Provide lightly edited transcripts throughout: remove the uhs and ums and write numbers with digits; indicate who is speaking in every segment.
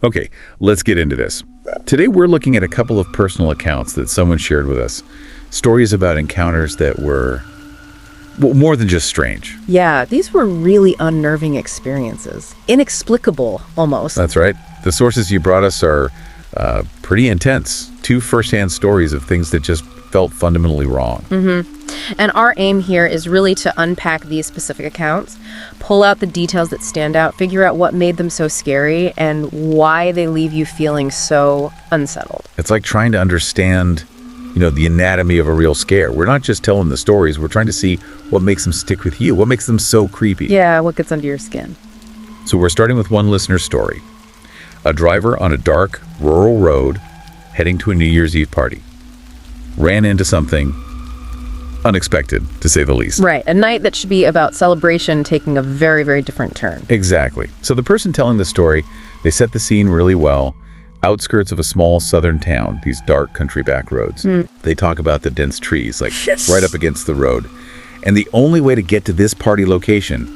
Speaker 1: Okay, let's get into this. Today we're looking at a couple of personal accounts that someone shared with us. Stories about encounters that were, well, more than just strange.
Speaker 2: Yeah, these were really unnerving experiences. Inexplicable, almost.
Speaker 1: That's right. The sources you brought us are pretty intense. Two first-hand stories of things that just felt fundamentally wrong.
Speaker 2: And our aim here is really to unpack these specific accounts, pull out the details that stand out, figure out what made them so scary, and why they leave you feeling so unsettled.
Speaker 1: It's like trying to understand, the anatomy of a real scare. We're not just telling the stories, we're trying to see what makes them stick with you, what makes them so creepy.
Speaker 2: Yeah, what gets under your skin.
Speaker 1: So we're starting with one listener's story. A driver on a dark, rural road heading to a New Year's Eve party ran into something unexpected, to say the least.
Speaker 2: Right, a night that should be about celebration taking a very, very different turn.
Speaker 1: Exactly. So the person telling the story, they set the scene really well. Outskirts of a small southern town, these dark country back roads. They talk about the dense trees, right up against the road. And the only way to get to this party location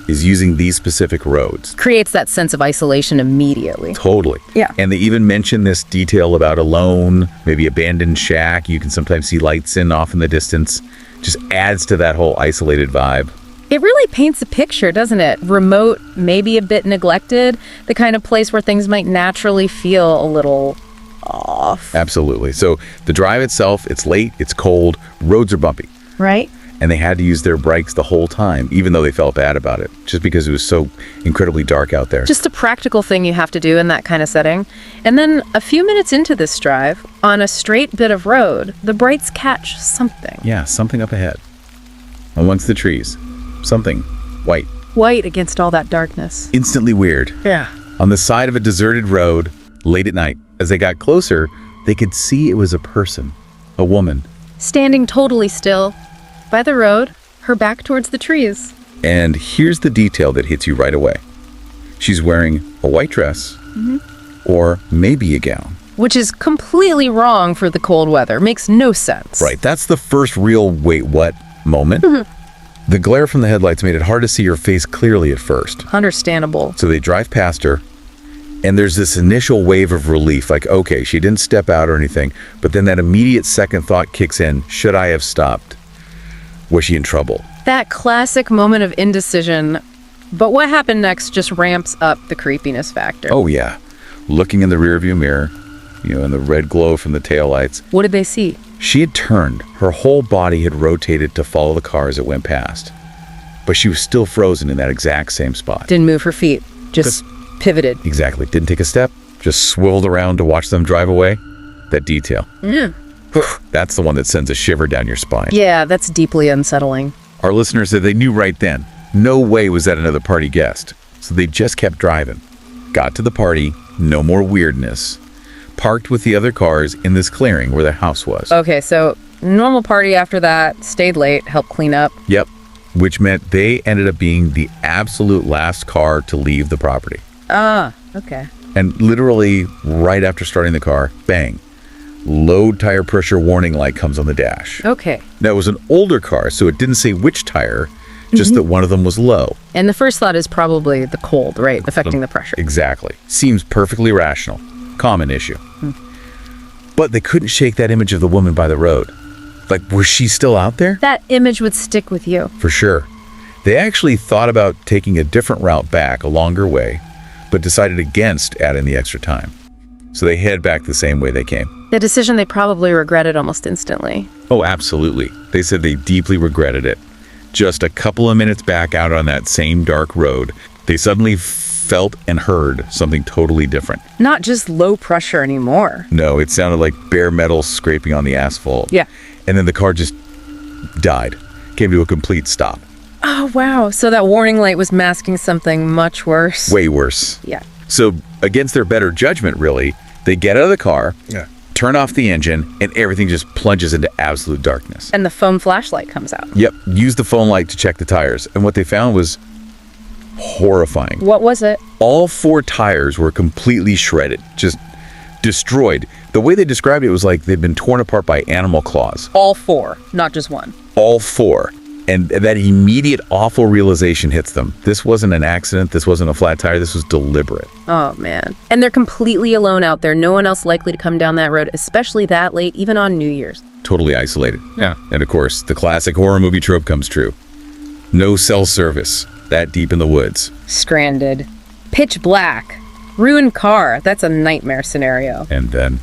Speaker 1: is using these specific roads.
Speaker 2: Creates that sense of isolation immediately.
Speaker 1: Totally.
Speaker 2: Yeah.
Speaker 1: And they even mention this detail about a lone, maybe abandoned shack you can sometimes see lights in off in the distance. Just adds to that whole isolated vibe.
Speaker 2: It really paints a picture, doesn't it? Remote, maybe a bit neglected, the kind of place where things might naturally feel a little off.
Speaker 1: Absolutely. So the drive itself, it's late, it's cold, roads are bumpy.
Speaker 2: Right?
Speaker 1: And they had to use their brakes the whole time, even though they felt bad about it, just because it was so incredibly dark out there.
Speaker 2: Just a practical thing you have to do in that kind of setting. And then a few minutes into this drive, on a straight bit of road, the brights catch something.
Speaker 1: Yeah, something up ahead. Amongst the trees. Something white.
Speaker 2: White against all that darkness.
Speaker 1: Instantly weird.
Speaker 2: Yeah.
Speaker 1: On the side of a deserted road, late at night. As they got closer, they could see it was a person. A woman.
Speaker 2: Standing totally still. By the road, her back towards the trees.
Speaker 1: And here's the detail that hits you right away. She's wearing a white dress, or maybe a gown.
Speaker 2: Which is completely wrong for the cold weather. Makes no sense.
Speaker 1: Right, that's the first real wait what moment. The glare from the headlights made it hard to see her face clearly at first.
Speaker 2: Understandable.
Speaker 1: So they drive past her, and there's this initial wave of relief, like, okay, she didn't step out or anything, but then that immediate second thought kicks in, should I have stopped? Was she in trouble?
Speaker 2: That classic moment of indecision. But what happened next just ramps up the creepiness factor.
Speaker 1: Oh, yeah. Looking in the rearview mirror, in the red glow from the taillights.
Speaker 2: What did they see?
Speaker 1: She had turned. Her whole body had rotated to follow the car as it went past. But she was still frozen in that exact same spot.
Speaker 2: Didn't move her feet. Just pivoted.
Speaker 1: Exactly. Didn't take a step. Just swiveled around to watch them drive away. That detail.
Speaker 2: Yeah.
Speaker 1: That's the one that sends a shiver down your spine.
Speaker 2: Yeah, that's deeply unsettling.
Speaker 1: Our listeners said they knew right then. No way was that another party guest. So they just kept driving. Got to the party. No more weirdness. Parked with the other cars in this clearing where the house was.
Speaker 2: Okay, so normal party after that, stayed late, helped clean up.
Speaker 1: Yep. Which meant they ended up being the absolute last car to leave the property.
Speaker 2: Ah, okay.
Speaker 1: And literally right after starting the car, bang. Low tire pressure warning light comes on the dash.
Speaker 2: Okay.
Speaker 1: Now, it was an older car, so it didn't say which tire, just that one of them was low.
Speaker 2: And the first thought is probably the cold, right? Affecting the pressure.
Speaker 1: Exactly. Seems perfectly rational. Common issue. But they couldn't shake that image of the woman by the road. Like, was she still out there?
Speaker 2: That image would stick with you.
Speaker 1: For sure. They actually thought about taking a different route back, a longer way, but decided against adding the extra time. So they head back the same way they came.
Speaker 2: The decision they probably regretted almost instantly.
Speaker 1: Oh, absolutely. They said they deeply regretted it. Just a couple of minutes back out on that same dark road, they suddenly felt and heard something totally different.
Speaker 2: Not just low pressure anymore.
Speaker 1: No, it sounded like bare metal scraping on the asphalt.
Speaker 2: Yeah.
Speaker 1: And then the car just died. Came to a complete stop.
Speaker 2: Oh, wow. So that warning light was masking something much worse.
Speaker 1: Way worse.
Speaker 2: Yeah.
Speaker 1: So against their better judgment, really, they get out of the car, turn off the engine, and everything just plunges into absolute darkness.
Speaker 2: And the phone flashlight comes out.
Speaker 1: Yep. Use the phone light to check the tires. And what they found was horrifying.
Speaker 2: What was it?
Speaker 1: All four tires were completely shredded, just destroyed. The way they described it was like they'd been torn apart by animal claws.
Speaker 2: All four, not just one.
Speaker 1: All four. And that immediate awful realization hits them. This wasn't an accident. This wasn't a flat tire. This was deliberate.
Speaker 2: Oh, man. And they're completely alone out there. No one else likely to come down that road, especially that late, even on New Year's.
Speaker 1: Totally isolated. Yeah. And of course, the classic horror movie trope comes true. No cell service. That deep in the woods.
Speaker 2: Stranded. Pitch black. Ruined car. That's a nightmare scenario.
Speaker 1: And then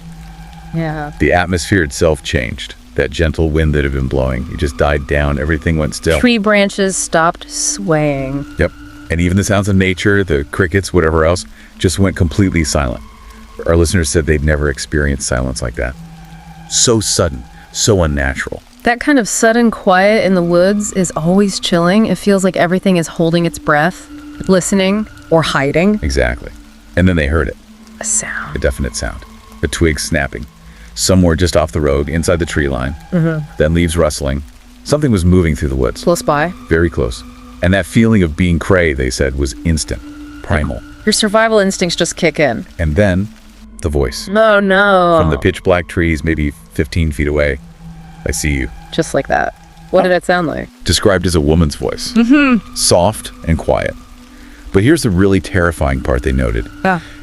Speaker 1: the atmosphere itself changed. That gentle wind that had been blowing, it just died down. Everything went still.
Speaker 2: Tree branches stopped swaying.
Speaker 1: Yep. And even the sounds of nature, the crickets, whatever else, just went completely silent. Our listeners said they'd never experienced silence like that. So sudden, so unnatural.
Speaker 2: That kind of sudden quiet in the woods is always chilling. It feels like everything is holding its breath, listening, or hiding.
Speaker 1: Exactly. And then they heard it.
Speaker 2: A sound.
Speaker 1: A definite sound. A twig snapping. Somewhere just off the road, inside the tree line. Then leaves rustling. Something was moving through the woods.
Speaker 2: Close by.
Speaker 1: Very close. And that feeling of being prey, they said, was instant. Primal.
Speaker 2: Your survival instincts just kick in.
Speaker 1: And then, the voice.
Speaker 2: Oh, no.
Speaker 1: From the pitch black trees, maybe 15 feet away. I see you.
Speaker 2: Just like that. What did it sound like?
Speaker 1: Described as a woman's voice. Soft and quiet. But here's the really terrifying part they noted.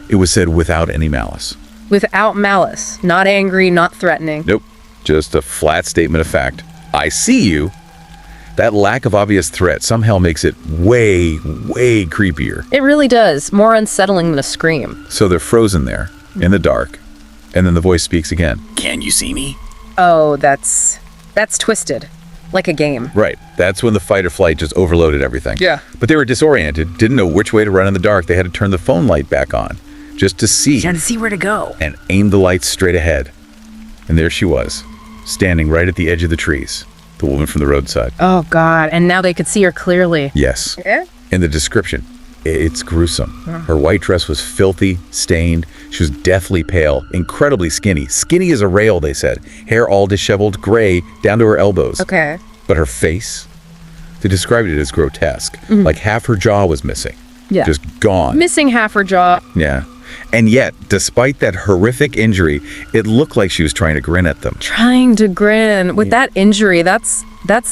Speaker 1: It was said without any malice.
Speaker 2: Without malice. Not angry, not threatening.
Speaker 1: Nope. Just a flat statement of fact. I see you. That lack of obvious threat somehow makes it way, way creepier.
Speaker 2: It really does. More unsettling than a scream.
Speaker 1: So they're frozen there, in the dark. And then the voice speaks again. Can you see me?
Speaker 2: Oh, that's twisted. Like a game.
Speaker 1: Right. That's when the fight or flight just overloaded everything.
Speaker 2: Yeah.
Speaker 1: But they were disoriented, didn't know which way to run in the dark. They had to turn the phone light back on. Just to see.
Speaker 2: You had to see where to go.
Speaker 1: And aim the lights straight ahead. And there she was, standing right at the edge of the trees. The woman from the roadside.
Speaker 2: Oh, God. And now they could see her clearly.
Speaker 1: Yes.
Speaker 2: Yeah?
Speaker 1: In the description, it's gruesome. Her white dress was filthy, stained. She was deathly pale, incredibly skinny. Skinny as a rail, they said. Hair all disheveled, gray, down to her elbows.
Speaker 2: Okay.
Speaker 1: But her face, they described it as grotesque. Like half her jaw was missing.
Speaker 2: Yeah.
Speaker 1: Just gone.
Speaker 2: Missing half her jaw.
Speaker 1: Yeah. And yet, despite that horrific injury, it looked like she was trying to grin at them.
Speaker 2: Trying to grin. With that injury, that's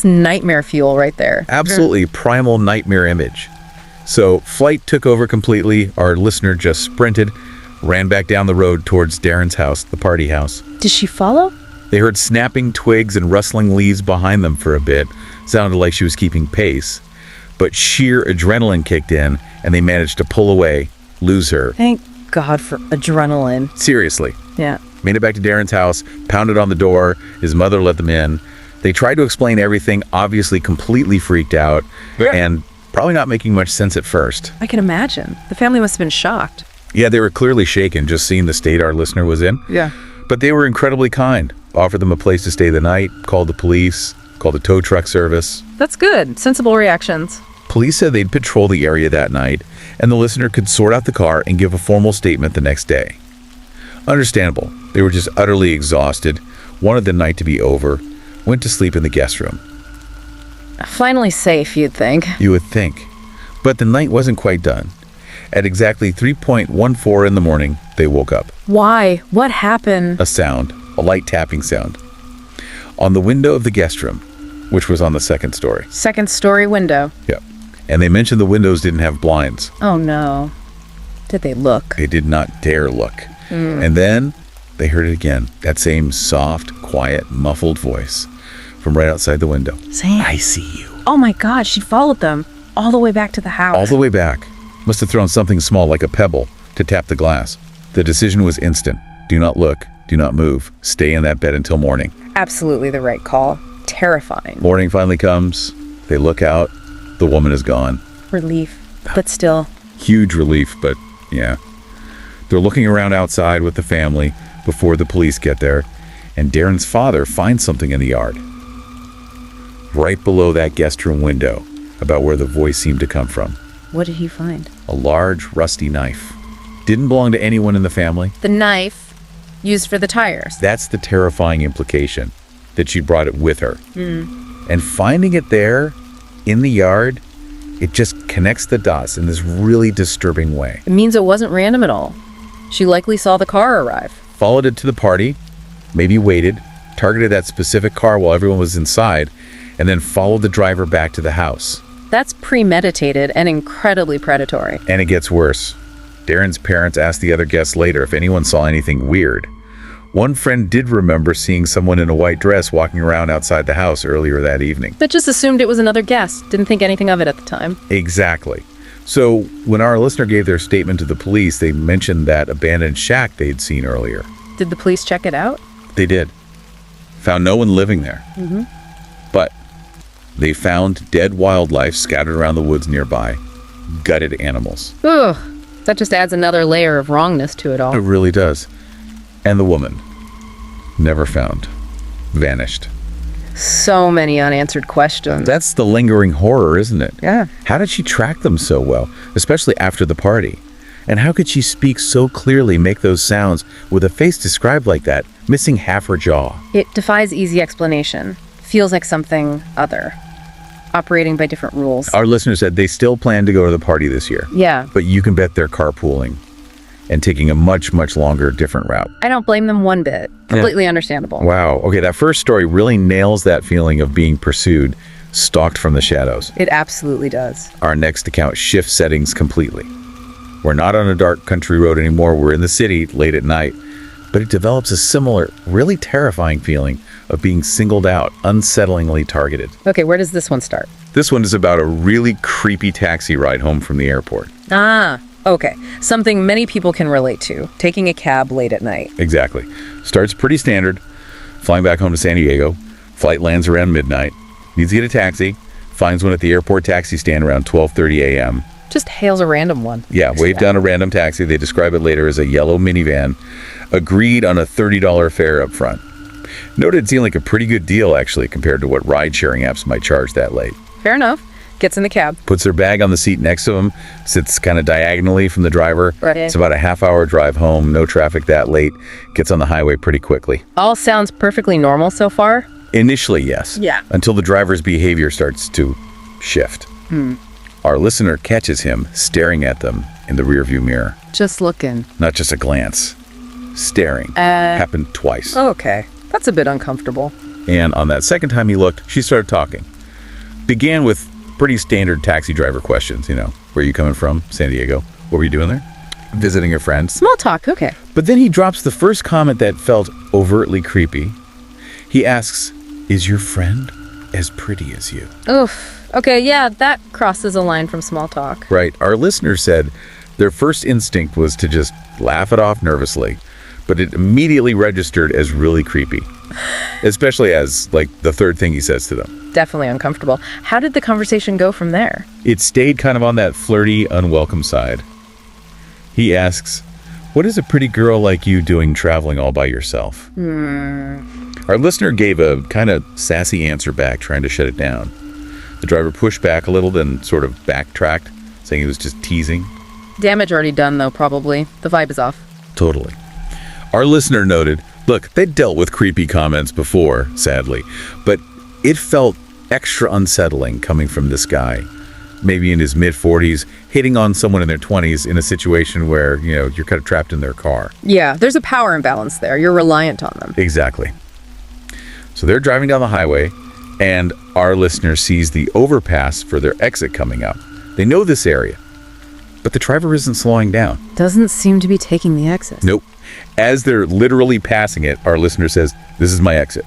Speaker 2: nightmare fuel right there.
Speaker 1: Absolutely primal nightmare image. So flight took over completely. Our listener just sprinted, ran back down the road towards Darren's house, the party house.
Speaker 2: Did she follow?
Speaker 1: They heard snapping twigs and rustling leaves behind them for a bit. Sounded like she was keeping pace. But sheer adrenaline kicked in, and they managed to pull away, lose her.
Speaker 2: Thank God for adrenaline.
Speaker 1: Seriously.
Speaker 2: Yeah.
Speaker 1: Made it back to Darren's house, pounded on the door. His mother let them in. They tried to explain everything, obviously completely freaked out, and probably not making much sense at first.
Speaker 2: I can imagine. The family must have been shocked.
Speaker 1: Yeah, they were clearly shaken just seeing the state our listener was in.
Speaker 2: Yeah.
Speaker 1: But they were incredibly kind. Offered them a place to stay the night, called the police, called the tow truck service.
Speaker 2: That's good. Sensible reactions.
Speaker 1: Police said they'd patrol the area that night, and the listener could sort out the car and give a formal statement the next day. Understandable. They were just utterly exhausted, wanted the night to be over, went to sleep in the guest room.
Speaker 2: Finally safe, you'd think.
Speaker 1: You would think. But the night wasn't quite done. At exactly 3:14 in the morning, they woke up.
Speaker 2: Why? What happened?
Speaker 1: A sound, a light tapping sound. On the window of the guest room, which was on the second story.
Speaker 2: Second story window.
Speaker 1: Yep. And they mentioned the windows didn't have blinds.
Speaker 2: Oh, no. Did they look?
Speaker 1: They did not dare look. And then they heard it again. That same soft, quiet, muffled voice from right outside the window.
Speaker 2: Saying,
Speaker 1: I see you.
Speaker 2: oh my God, she'd followed them all the way back to the house.
Speaker 1: All the way back. Must have thrown something small like a pebble to tap the glass. The decision was instant. Do not look. Do not move. Stay in that bed until morning.
Speaker 2: Absolutely the right call. Terrifying.
Speaker 1: Morning finally comes. They look out. The woman is gone.
Speaker 2: Relief. But still.
Speaker 1: Huge relief, but yeah. They're looking around outside with the family before the police get there, and Darren's father finds something in the yard. Right below that guest room window, about where the voice seemed to come from.
Speaker 2: What did he find?
Speaker 1: A large, rusty knife. Didn't belong to anyone in the family.
Speaker 2: The knife used for the tires.
Speaker 1: That's the terrifying implication, that she brought it with her. And finding it there, in the yard, it just connects the dots in this really disturbing way.
Speaker 2: It means it wasn't random at all. She likely saw the car arrive.
Speaker 1: Followed it to the party, maybe waited, targeted that specific car while everyone was inside, and then followed the driver back to the house.
Speaker 2: That's premeditated and incredibly predatory.
Speaker 1: And it gets worse. Darren's parents asked the other guests later if anyone saw anything weird. One friend did remember seeing someone in a white dress walking around outside the house earlier that evening.
Speaker 2: But just assumed it was another guest. Didn't think anything of it at the time.
Speaker 1: Exactly. So when our listener gave their statement to the police, they mentioned that abandoned shack they'd seen earlier.
Speaker 2: Did the police check it out?
Speaker 1: They did. Found no one living there. But they found dead wildlife scattered around the woods nearby. Gutted animals.
Speaker 2: Ugh. That just adds another layer of wrongness to it all.
Speaker 1: It really does. And the woman, never found. Vanished.
Speaker 2: So many unanswered questions.
Speaker 1: That's the lingering horror, isn't it?
Speaker 2: Yeah.
Speaker 1: How did she track them so well, especially after the party? And how could she speak so clearly, make those sounds, with a face described like that, missing half her jaw?
Speaker 2: It defies easy explanation. Feels like something other. Operating by different rules.
Speaker 1: Our listener said they still plan to go to the party this year.
Speaker 2: Yeah.
Speaker 1: But you can bet they're carpooling and taking a much, much longer, different route.
Speaker 2: I don't blame them one bit. Completely understandable.
Speaker 1: Wow. Okay, that first story really nails that feeling of being pursued, stalked from the shadows.
Speaker 2: It absolutely does.
Speaker 1: Our next account shifts settings completely. We're not on a dark country road anymore. We're in the city late at night. But it develops a similar, really terrifying feeling of being singled out, unsettlingly targeted.
Speaker 2: Okay, where does this one start?
Speaker 1: This one is about a really creepy taxi ride home from the airport.
Speaker 2: Ah, okay. Something many people can relate to. Taking a cab late at night.
Speaker 1: Exactly. Starts pretty standard. Flying back home to San Diego. Flight lands around midnight. Needs to get a taxi. Finds one at the airport taxi stand around 12:30 a.m.
Speaker 2: Just hails a random one.
Speaker 1: Yeah, waved down a random taxi. They describe it later as a yellow minivan. Agreed on a $30 fare up front. Noted it seemed like a pretty good deal, actually, compared to what ride-sharing apps might charge that late.
Speaker 2: Fair enough. Gets in the cab.
Speaker 1: Puts their bag on the seat next to him. Sits kind of diagonally from the driver.
Speaker 2: Right.
Speaker 1: It's about a half-hour drive home. No traffic that late. Gets on the highway pretty quickly.
Speaker 2: All sounds perfectly normal so far.
Speaker 1: Initially, yes.
Speaker 2: Yeah.
Speaker 1: Until the driver's behavior starts to shift. Our listener catches him staring at them in the rearview mirror.
Speaker 2: Just looking.
Speaker 1: Not just a glance. Staring. Happened twice.
Speaker 2: Okay. That's a bit uncomfortable.
Speaker 1: And on that second time he looked, she started talking. Began with pretty standard taxi driver questions, you know. Where are you coming from? San Diego. What were you doing there? Visiting your friends.
Speaker 2: Small talk, okay.
Speaker 1: But then he drops the first comment that felt overtly creepy. He asks, "Is your friend as pretty as you?"
Speaker 2: Oof. Okay, yeah, that crosses a line from small talk.
Speaker 1: Right. Our listener said their first instinct was to just laugh it off nervously, but it immediately registered as really creepy. Especially as, like, the third thing he says to them.
Speaker 2: Definitely uncomfortable. How did the conversation go from there?
Speaker 1: It stayed kind of on that flirty, unwelcome side. He asks, "What is a pretty girl like you doing traveling all by yourself?" Our listener gave a kind of sassy answer back, trying to shut it down. The driver pushed back a little, then sort of backtracked, saying he was just teasing.
Speaker 2: Damage already done, though, probably. The vibe is off.
Speaker 1: Totally. Our listener noted, look, they'd dealt with creepy comments before, sadly, but it felt extra unsettling coming from this guy. Maybe in his mid-40s, hitting on someone in their 20s in a situation where, you know, you're kind of trapped in their car.
Speaker 2: Yeah, there's a power imbalance there. You're reliant on them.
Speaker 1: Exactly. So they're driving down the highway, and our listener sees the overpass for their exit coming up. They know this area, but the driver isn't slowing down.
Speaker 2: Doesn't seem to be taking the exit.
Speaker 1: Nope. As they're literally passing it, our listener says, "This is my exit."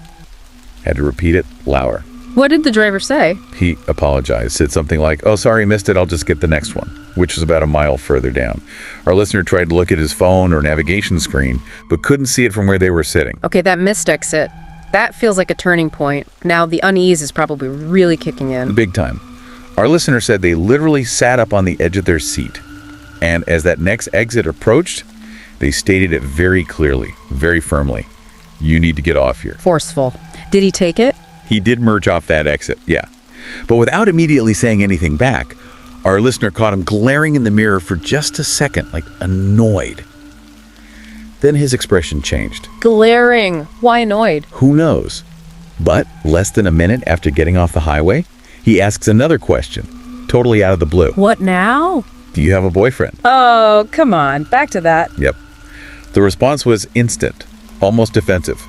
Speaker 1: Had to repeat it louder.
Speaker 2: What did the driver say?
Speaker 1: He apologized, said something like, "Oh, sorry, missed it, I'll just get the next one," which was about a mile further down. Our listener tried to look at his phone or navigation screen, but couldn't see it from where they were sitting.
Speaker 2: Okay, that missed exit. That feels like a turning point. Now the unease is probably really kicking in.
Speaker 1: Big time. Our listener said they literally sat up on the edge of their seat. And as that next exit approached, they stated it very clearly, very firmly. "You need to get off here."
Speaker 2: Forceful. Did he take it?
Speaker 1: He did merge off that exit, yeah. But without immediately saying anything back, our listener caught him glaring in the mirror for just a second, like annoyed. Then his expression changed.
Speaker 2: Glaring. Why annoyed?
Speaker 1: Who knows? But less than a minute after getting off the highway, he asks another question, totally out of the blue.
Speaker 2: What now?
Speaker 1: "Do you have a boyfriend?"
Speaker 2: Oh, come on. Back to that.
Speaker 1: Yep. The response was instant, almost defensive.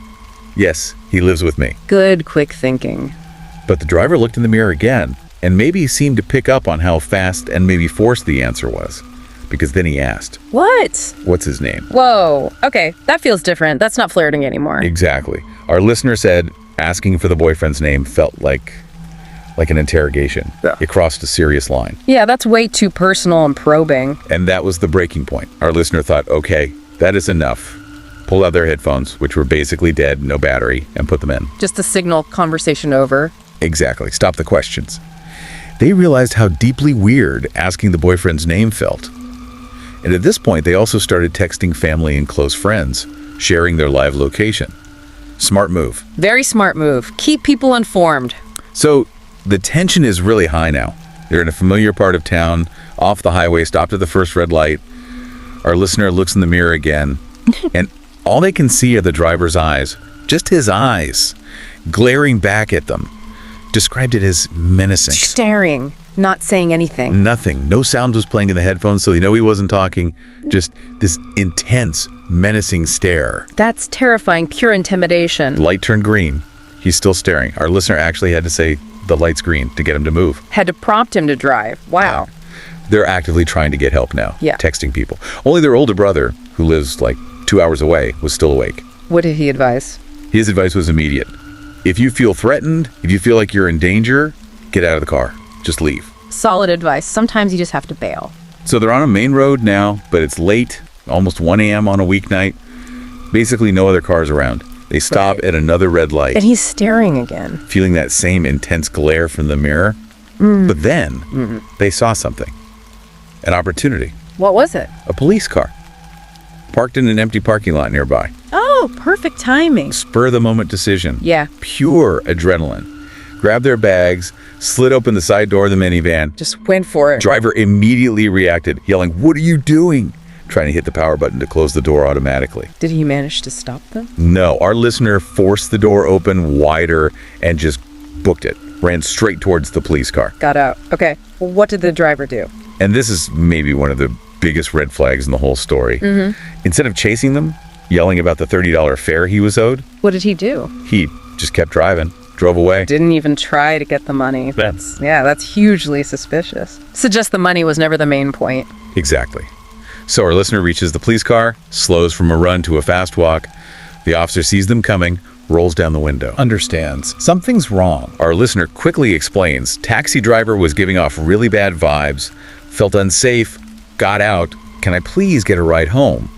Speaker 1: "Yes, he lives with me."
Speaker 2: Good, quick thinking.
Speaker 1: But the driver looked in the mirror again, and maybe he seemed to pick up on how fast and maybe forced the answer was. Because then he asked,
Speaker 2: What?
Speaker 1: "What's his name?"
Speaker 2: Whoa. Okay, that feels different. That's not flirting anymore.
Speaker 1: Exactly. Our listener said asking for the boyfriend's name felt like an interrogation.
Speaker 2: Yeah.
Speaker 1: It crossed a serious line.
Speaker 2: Yeah, that's way too personal and probing.
Speaker 1: And that was the breaking point. Our listener thought, okay, that is enough. Pulled out their headphones, which were basically dead, no battery, and put them in.
Speaker 2: Just to signal conversation over.
Speaker 1: Exactly. Stop the questions. They realized how deeply weird asking the boyfriend's name felt. And at this point, they also started texting family and close friends, sharing their live location. Smart move.
Speaker 2: Very smart move. Keep people informed.
Speaker 1: So the tension is really high now. They're in a familiar part of town, off the highway, stopped at the first red light. Our listener looks in the mirror again, and all they can see are the driver's eyes, just his eyes, glaring back at them. Described it as menacing.
Speaker 2: Staring, not saying anything.
Speaker 1: Nothing. No sound was playing in the headphones, so they know he wasn't talking. Just this intense, menacing stare.
Speaker 2: That's terrifying, pure intimidation.
Speaker 1: Light turned green. He's still staring. Our listener actually had to say, "The light's green," to get him to move.
Speaker 2: Had to prompt him to drive. Wow.
Speaker 1: They're actively trying to get help now.
Speaker 2: Yeah.
Speaker 1: Texting people. Only their older brother, who lives like 2 hours away, was still awake.
Speaker 2: What did he advise?
Speaker 1: His advice was immediate. If you feel threatened, if you feel like you're in danger, get out of the car. Just leave.
Speaker 2: Solid advice. Sometimes you just have to bail.
Speaker 1: So they're on a main road now, but it's late, almost 1 a.m. on a weeknight. Basically no other cars around. They stop at another red light.
Speaker 2: And he's staring again.
Speaker 1: Feeling that same intense glare from the mirror. But then they saw something. An opportunity.
Speaker 2: What was it?
Speaker 1: A police car. Parked in an empty parking lot nearby.
Speaker 3: Oh, perfect timing.
Speaker 1: Spur of the moment decision.
Speaker 2: Yeah.
Speaker 1: Pure adrenaline. Grabbed their bags, slid open the side door of the minivan.
Speaker 2: Just went for it.
Speaker 1: Driver immediately reacted, yelling, "What are you doing?" Trying to hit the power button to close the door automatically.
Speaker 2: Did he manage to stop them?
Speaker 1: No, our listener forced the door open wider and just booked it. Ran straight towards the police car.
Speaker 2: Got out. Okay. Well, what did the driver do?
Speaker 1: And this is maybe one of the biggest red flags in the whole story. Instead of chasing them, yelling about the $30 fare he was owed,
Speaker 2: What did he do?
Speaker 1: he just kept driving, drove away.
Speaker 2: Didn't even try to get the money. That's hugely suspicious. Suggests the money was never the main point.
Speaker 1: Exactly. So our listener reaches the police car, slows from a run to a fast walk. The officer sees them coming, rolls down the window. Understands something's wrong. Our listener quickly explains taxi driver was giving off really bad vibes, felt unsafe, got out. Can I please get a ride home?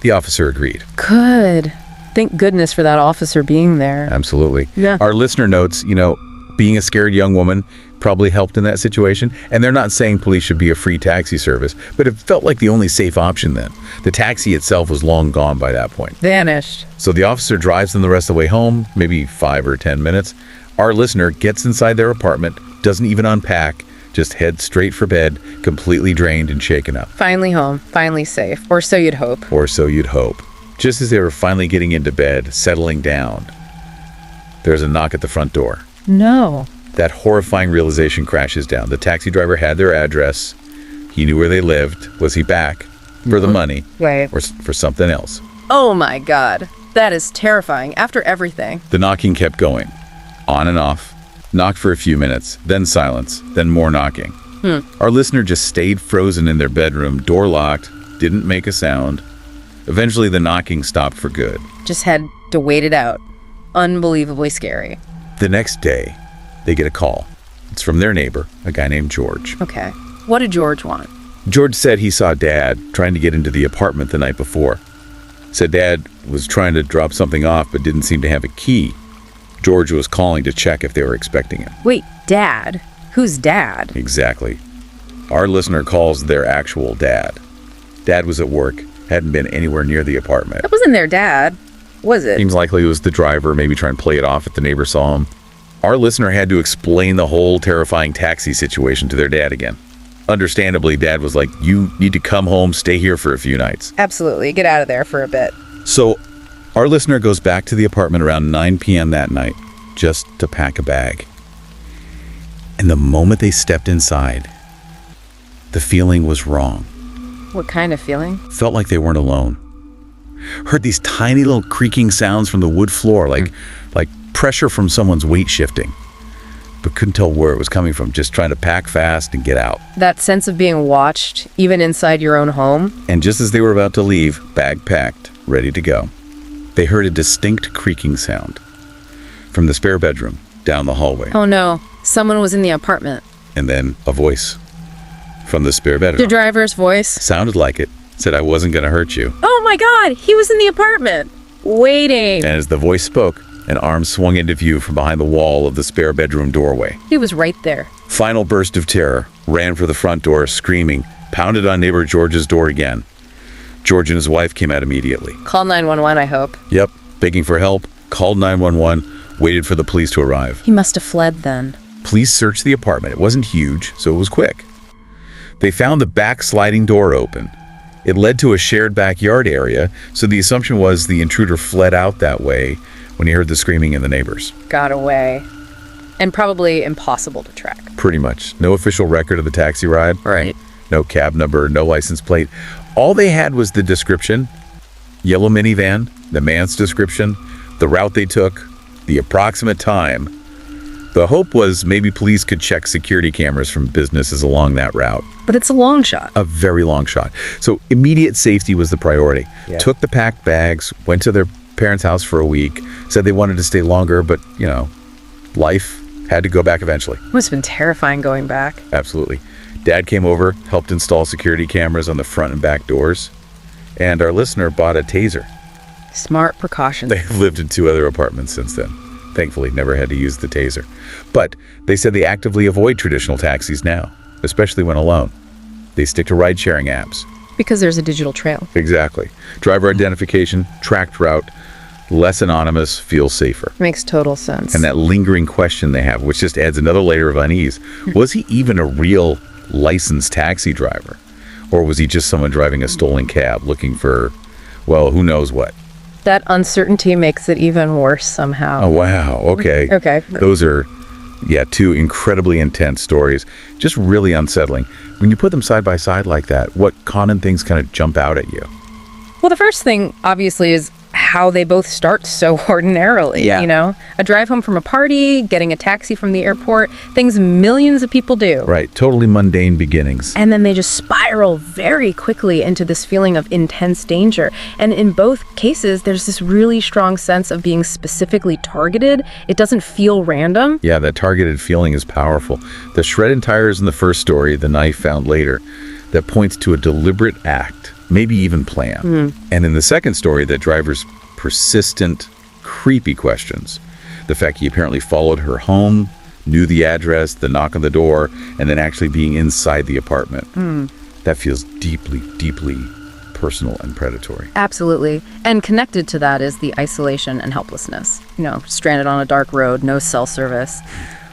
Speaker 1: The officer agreed.
Speaker 2: Good. Thank goodness for that officer being there.
Speaker 1: Absolutely.
Speaker 2: Yeah.
Speaker 1: Our listener notes, being a scared young woman probably helped in that situation. And they're not saying police should be a free taxi service, but it felt like the only safe option then. The taxi itself was long gone by that point.
Speaker 2: Vanished.
Speaker 1: So the officer drives them the rest of the way home, maybe 5 or 10 minutes. Our listener gets inside their apartment, doesn't even unpack, just heads straight for bed, completely drained and shaken up.
Speaker 2: Finally home. Finally safe. Or so you'd hope.
Speaker 1: Or so you'd hope. Just as they were finally getting into bed, settling down, there's a knock at the front door.
Speaker 3: No.
Speaker 1: That horrifying realization crashes down. The taxi driver had their address. He knew where they lived. Was he back for the money?
Speaker 2: Right.
Speaker 1: Or for something else?
Speaker 2: Oh my God. That is terrifying. After everything.
Speaker 1: The knocking kept going. On and off. Knocked for a few minutes. Then silence. Then more knocking. Our listener just stayed frozen in their bedroom, door locked, didn't make a sound. Eventually the knocking stopped for good.
Speaker 2: Just had to wait it out. Unbelievably scary.
Speaker 1: The next day, they get a call. It's from their neighbor, a guy named George.
Speaker 2: Okay. What did George want?
Speaker 1: George said he saw Dad trying to get into the apartment the night before. Said Dad was trying to drop something off but didn't seem to have a key. George was calling to check if they were expecting him.
Speaker 2: Wait, Dad? Who's Dad?
Speaker 1: Exactly. Our listener calls their actual dad. Dad was at work, hadn't been anywhere near the apartment.
Speaker 2: That wasn't their dad, was it?
Speaker 1: Seems likely it was the driver, maybe trying to play it off if the neighbor saw him. Our listener had to explain the whole terrifying taxi situation to their dad again. Understandably, Dad was like, "You need to come home, stay here for a few nights."
Speaker 2: Absolutely. Get out of there for a bit.
Speaker 1: So our listener goes back to the apartment around 9 p.m. that night, just to pack a bag. And the moment they stepped inside, the feeling was wrong.
Speaker 2: What kind of feeling?
Speaker 1: Felt like they weren't alone. Heard these tiny little creaking sounds from the wood floor, like pressure from someone's weight shifting. but couldn't tell where it was coming from, just trying to pack fast and get out.
Speaker 2: That sense of being watched, even inside your own home.
Speaker 1: And just as they were about to leave, bag packed, ready to go, they heard a distinct creaking sound from the spare bedroom down the hallway.
Speaker 2: Oh no, someone was in the apartment.
Speaker 1: And then a voice from the spare bedroom.
Speaker 2: The driver's voice.
Speaker 1: Sounded like it. Said, "I wasn't going to hurt you."
Speaker 2: Oh my God, he was in the apartment, waiting.
Speaker 1: And as the voice spoke, an arm swung into view from behind the wall of the spare bedroom doorway.
Speaker 2: He was right there.
Speaker 1: Final burst of terror, ran for the front door, screaming, pounded on neighbor George's door again. George and his wife came out immediately.
Speaker 2: Call 911, I hope.
Speaker 1: Yep, begging for help, called 911, waited for the police to arrive.
Speaker 2: He must have fled then.
Speaker 1: Police searched the apartment. It wasn't huge, so it was quick. They found the back sliding door open. It led to a shared backyard area, so the assumption was the intruder fled out that way when he heard the screaming in the neighbors.
Speaker 2: Got away. And probably impossible to track.
Speaker 1: Pretty much. No official record of the taxi ride.
Speaker 2: Right.
Speaker 1: No cab number, no license plate. All they had was the description, yellow minivan, the man's description, the route they took, the approximate time. The hope was maybe police could check security cameras from businesses along that route.
Speaker 2: But it's a long shot.
Speaker 1: A very long shot. So immediate safety was the priority.
Speaker 2: Yeah.
Speaker 1: Took the packed bags, went to their parents' house for a week, said they wanted to stay longer, but, life had to go back eventually.
Speaker 2: Must have been terrifying going back.
Speaker 1: Absolutely. Dad came over, helped install security cameras on the front and back doors, and our listener bought a taser.
Speaker 2: Smart precautions.
Speaker 1: They've lived in 2 other apartments since then. Thankfully, never had to use the taser. But they said they actively avoid traditional taxis now, especially when alone. They stick to ride-sharing apps.
Speaker 2: Because there's a digital trail.
Speaker 1: Exactly. Driver identification, tracked route, less anonymous, feels safer.
Speaker 2: Makes total sense.
Speaker 1: And that lingering question they have, which just adds another layer of unease. Was he even a real licensed taxi driver? Or was he just someone driving a stolen cab looking for, well, who knows what?
Speaker 2: That uncertainty makes it even worse somehow.
Speaker 1: Oh, wow. Okay.
Speaker 2: Okay.
Speaker 1: Those are, 2 incredibly intense stories. Just really unsettling. When you put them side by side like that, what common things kind of jump out at you?
Speaker 2: Well, the first thing, obviously, is how they both start so ordinarily.
Speaker 1: Yeah.
Speaker 2: A drive home from a party, getting a taxi from the airport, things millions of people do.
Speaker 1: Right. Totally mundane beginnings.
Speaker 2: And then they just spiral very quickly into this feeling of intense danger. And in both cases, there's this really strong sense of being specifically targeted. It doesn't feel random.
Speaker 1: Yeah, that targeted feeling is powerful. The shredded tires in the first story, the knife found later, that points to a deliberate act, maybe even plan. And in the second story, that driver's persistent, creepy questions. The fact he apparently followed her home, knew the address, the knock on the door, and then actually being inside the apartment. That feels deeply, deeply personal and predatory.
Speaker 2: Absolutely. And connected to that is the isolation and helplessness. Stranded on a dark road, no cell service.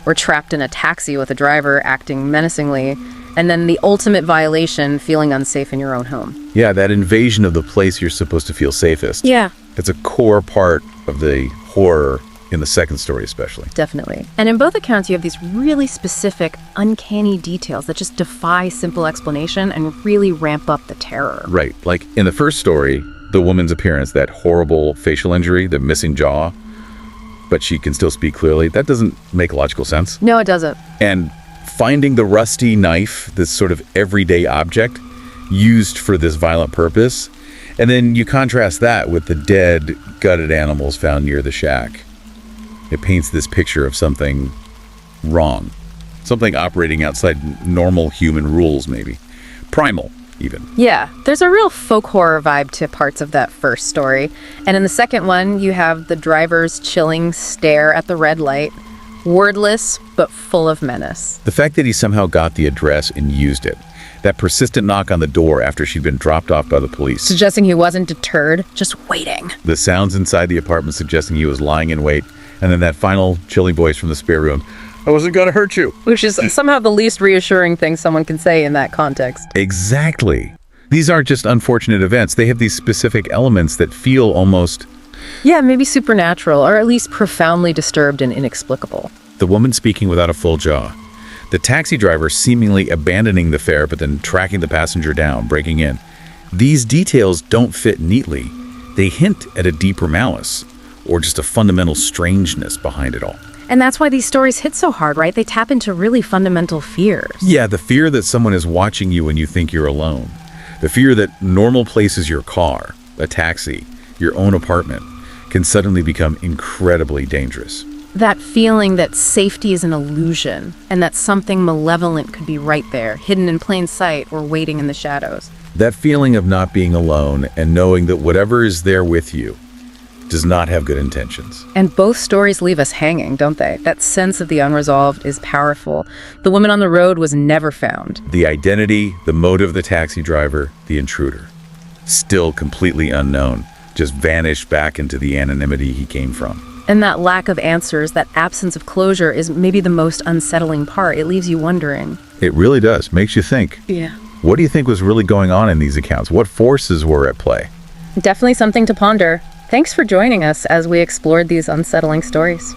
Speaker 2: Or trapped in a taxi with a driver acting menacingly. And then the ultimate violation, feeling unsafe in your own home.
Speaker 1: Yeah, that invasion of the place you're supposed to feel safest.
Speaker 2: Yeah.
Speaker 1: It's a core part of the horror in the second story especially.
Speaker 2: Definitely. And in both accounts, you have these really specific, uncanny details that just defy simple explanation and really ramp up the terror.
Speaker 1: Right. Like in the first story, the woman's appearance, that horrible facial injury, the missing jaw, but she can still speak clearly. That doesn't make logical sense.
Speaker 2: No, it doesn't.
Speaker 1: And finding the rusty knife, this sort of everyday object used for this violent purpose, and then you contrast that with the dead, gutted animals found near the shack. It paints this picture of something wrong, something operating outside normal human rules, maybe. Primal, even.
Speaker 2: Yeah, there's a real folk horror vibe to parts of that first story. And in the second one, you have the driver's chilling stare at the red light, wordless, but full of menace.
Speaker 1: The fact that he somehow got the address and used it. That persistent knock on the door after she'd been dropped off by the police.
Speaker 2: Suggesting he wasn't deterred, just waiting.
Speaker 1: The sounds inside the apartment suggesting he was lying in wait. And then that final chilling voice from the spare room. I wasn't going to hurt you.
Speaker 2: Which is somehow the least reassuring thing someone can say in that context.
Speaker 1: Exactly. These aren't just unfortunate events. They have these specific elements that feel almost...
Speaker 2: Yeah, maybe supernatural, or at least profoundly disturbed and inexplicable.
Speaker 1: The woman speaking without a full jaw. The taxi driver seemingly abandoning the fare but then tracking the passenger down, breaking in. These details don't fit neatly. They hint at a deeper malice, or just a fundamental strangeness behind it all.
Speaker 2: And that's why these stories hit so hard, right? They tap into really fundamental fears.
Speaker 1: Yeah, the fear that someone is watching you when you think you're alone. The fear that normal places, your car, a taxi, your own apartment, can suddenly become incredibly dangerous.
Speaker 2: That feeling that safety is an illusion and that something malevolent could be right there, hidden in plain sight or waiting in the shadows.
Speaker 1: That feeling of not being alone and knowing that whatever is there with you does not have good intentions.
Speaker 2: And both stories leave us hanging, don't they? That sense of the unresolved is powerful. The woman on the road was never found.
Speaker 1: The identity, the motive of the taxi driver, the intruder, still completely unknown, just vanished back into the anonymity he came from.
Speaker 2: And that lack of answers, that absence of closure is maybe the most unsettling part. It leaves you wondering.
Speaker 1: It really does. Makes you think.
Speaker 2: Yeah.
Speaker 1: What do you think was really going on in these accounts? What forces were at play?
Speaker 2: Definitely something to ponder. Thanks for joining us as we explored these unsettling stories.